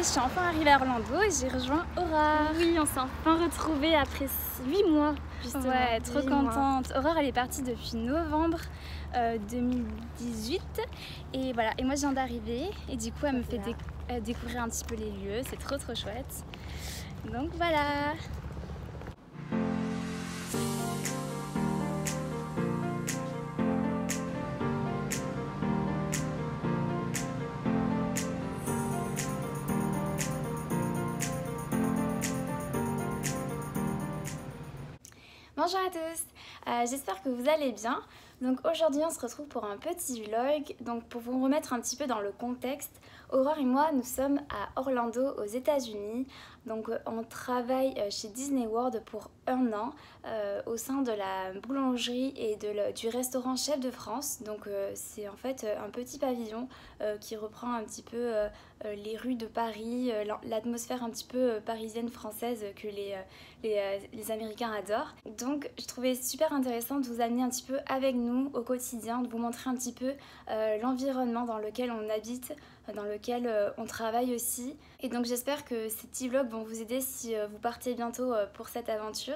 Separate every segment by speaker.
Speaker 1: je suis enfin arrivée à Orlando et j'ai rejoint Aurore.
Speaker 2: Oui, on s'est enfin retrouvés après 8 mois, justement.
Speaker 1: Ouais, trop
Speaker 2: 8 mois.
Speaker 1: contente. Aurore, elle est partie depuis novembre 2018. Et voilà, et moi je viens d'arriver. Et du coup, elle me fait découvrir un petit peu les lieux. C'est trop chouette. Donc voilà. Bonjour à tous, j'espère que vous allez bien. Donc aujourd'hui on se retrouve pour un petit vlog. Donc pour vous remettre un petit peu dans le contexte, Aurore et moi nous sommes à Orlando aux États-Unis. Donc on travaille chez Disney World pour un an au sein de la boulangerie et du restaurant Chef de France. Donc c'est en fait un petit pavillon qui reprend un petit peu les rues de Paris, l'atmosphère un petit peu parisienne française que les Américains adorent. Donc je trouvais super intéressant de vous amener un petit peu avec nous au quotidien, de vous montrer un petit peu l'environnement dans lequel on habite, dans lequel on travaille aussi. Et donc j'espère que ces petits vlogs vont vous aider si vous partez bientôt pour cette aventure,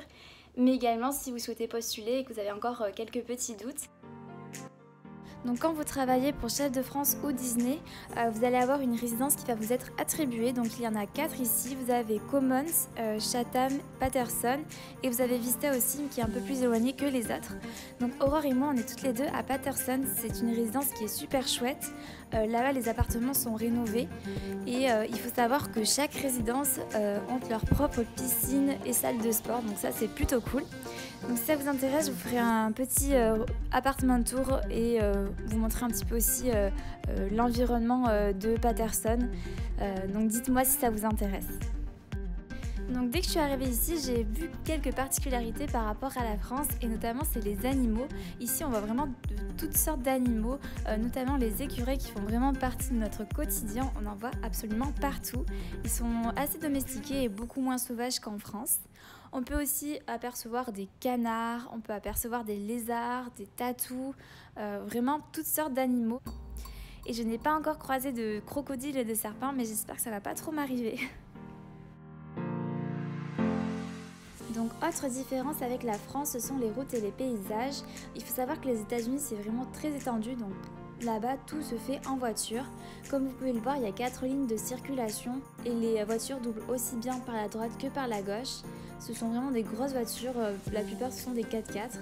Speaker 1: mais également si vous souhaitez postuler et que vous avez encore quelques petits doutes. Donc quand vous travaillez pour Chef de France ou Disney, vous allez avoir une résidence qui va vous être attribuée. Donc il y en a 4 ici. Vous avez Commons, Chatham, Patterson et vous avez Vista aussi qui est un peu plus éloigné que les autres. Donc Aurore et moi on est toutes les deux à Patterson. C'est une résidence qui est super chouette. Là-bas les appartements sont rénovés et il faut savoir que chaque résidence ont leur propre piscine et salle de sport. Donc ça c'est plutôt cool. Donc si ça vous intéresse, je vous ferai un petit appartement tour et vous montrer un petit peu aussi l'environnement de Patterson. Donc dites-moi si ça vous intéresse. Donc dès que je suis arrivée ici, j'ai vu quelques particularités par rapport à la France et notamment c'est les animaux. Ici on voit vraiment de toutes sortes d'animaux, notamment les écureuils qui font vraiment partie de notre quotidien. On en voit absolument partout. Ils sont assez domestiqués et beaucoup moins sauvages qu'en France. On peut aussi apercevoir des canards, on peut apercevoir des lézards, des tatous, vraiment toutes sortes d'animaux. Et je n'ai pas encore croisé de crocodiles et de serpents, mais j'espère que ça va pas trop m'arriver. Donc autre différence avec la France, ce sont les routes et les paysages. Il faut savoir que les États-Unis c'est vraiment très étendu, donc là-bas tout se fait en voiture. Comme vous pouvez le voir, il y a 4 lignes de circulation et les voitures doublent aussi bien par la droite que par la gauche. Ce sont vraiment des grosses voitures, la plupart ce sont des 4x4.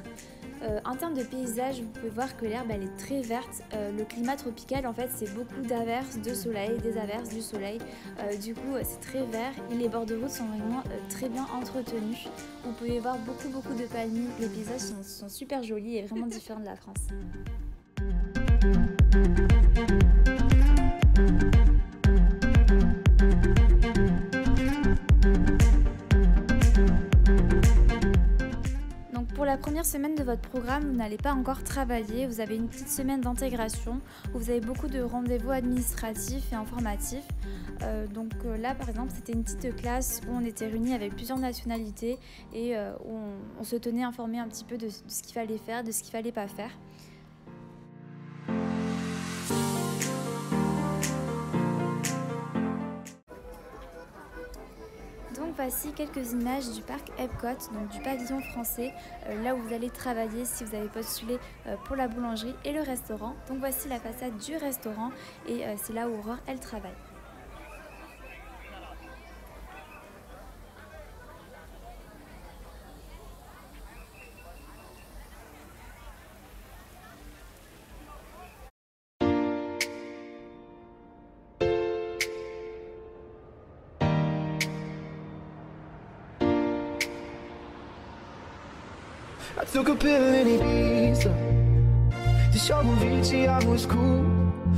Speaker 1: En termes de paysage, vous pouvez voir que l'herbe elle est très verte. Le climat tropical en fait c'est beaucoup d'averses, de soleil, des averses, du soleil. Du coup c'est très vert et les bords de route sont vraiment très bien entretenus. Vous pouvez voir beaucoup de palmiers. Les paysages sont super jolis et vraiment différents de la France. Pour la première semaine de votre programme, vous n'allez pas encore travailler, vous avez une petite semaine d'intégration où vous avez beaucoup de rendez-vous administratifs et informatifs. Là par exemple c'était une petite classe où on était réunis avec plusieurs nationalités et où on se tenait informé un petit peu de ce qu'il fallait faire, de ce qu'il fallait pas faire. Donc voici quelques images du parc Epcot, donc du pavillon français, là où vous allez travailler si vous avez postulé pour la boulangerie et le restaurant. Donc voici la façade du restaurant et c'est là où Aurore elle travaille.
Speaker 3: I took a pill in Ibiza to show Avicii I was cool.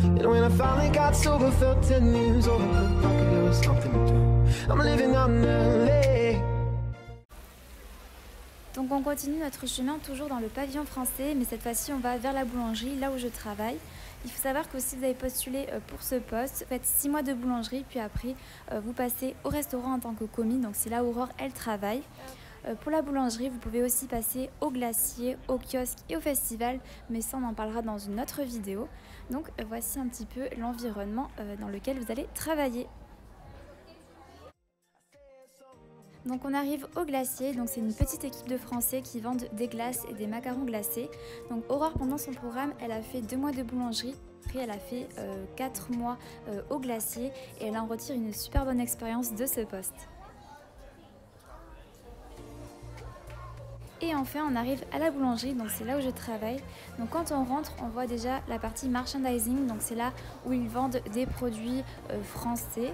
Speaker 3: And when I finally got sober, felt 10 years old. Looked like there was something to do. I'm living out in LA.
Speaker 1: Donc on continue notre chemin toujours dans le pavillon français, mais cette fois-ci on va vers la boulangerie, là où je travaille. Il faut savoir que si vous avez postulé pour ce poste, vous faites 6 mois de boulangerie, puis après vous passez au restaurant en tant que commis, donc c'est là où Aurore elle travaille. Pour la boulangerie, vous pouvez aussi passer au glacier, au kiosque et au festival, mais ça on en parlera dans une autre vidéo. Donc voici un petit peu l'environnement dans lequel vous allez travailler. Donc on arrive au glacier, donc c'est une petite équipe de Français qui vendent des glaces et des macarons glacés. Donc Aurore, pendant son programme, elle a fait 2 mois de boulangerie. Après, elle a fait 4 mois au glacier et elle en retire une super bonne expérience de ce poste. Et enfin, on arrive à la boulangerie, donc c'est là où je travaille. Donc quand on rentre, on voit déjà la partie merchandising, donc c'est là où ils vendent des produits français.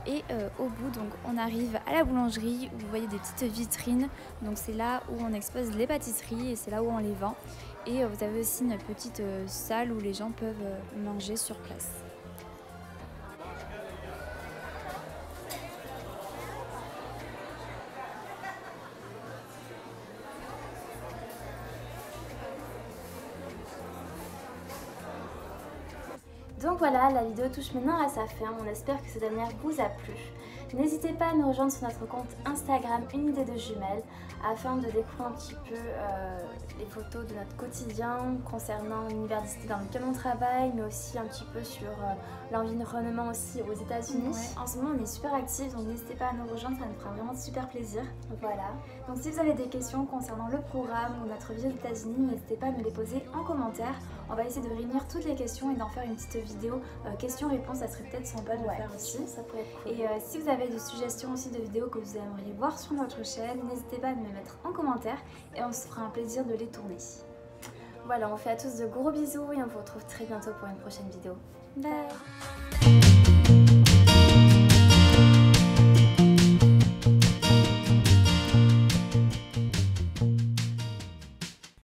Speaker 1: Et au bout, donc on arrive à la boulangerie où vous voyez des petites vitrines. Donc c'est là où on expose les pâtisseries et c'est là où on les vend. Et vous avez aussi une petite salle où les gens peuvent manger sur place. Donc voilà, la vidéo touche maintenant à sa fin, on espère que cette dernière vous a plu. N'hésitez pas à nous rejoindre sur notre compte Instagram Une idée de jumelles afin de découvrir un petit peu les photos de notre quotidien concernant l'université dans laquelle on travaille, mais aussi un petit peu sur l'environnement aussi aux États-Unis. Ouais. En ce moment on est super actifs, donc n'hésitez pas à nous rejoindre, ça nous fera vraiment super plaisir. Voilà. Donc si vous avez des questions concernant le programme ou notre vie aux États-Unis, n'hésitez pas à nous les poser en commentaire. On va essayer de réunir toutes les questions et d'en faire une petite vidéo questions-réponses, ça serait peut-être sympa de le faire aussi. Ça pourrait être cool. Et si vous avez des suggestions aussi de vidéos que vous aimeriez voir sur notre chaîne, n'hésitez pas à nous les mettre en commentaire et on se fera un plaisir de les tourner. Voilà, on fait à tous de gros bisous et on vous retrouve très bientôt pour une prochaine vidéo. Bye.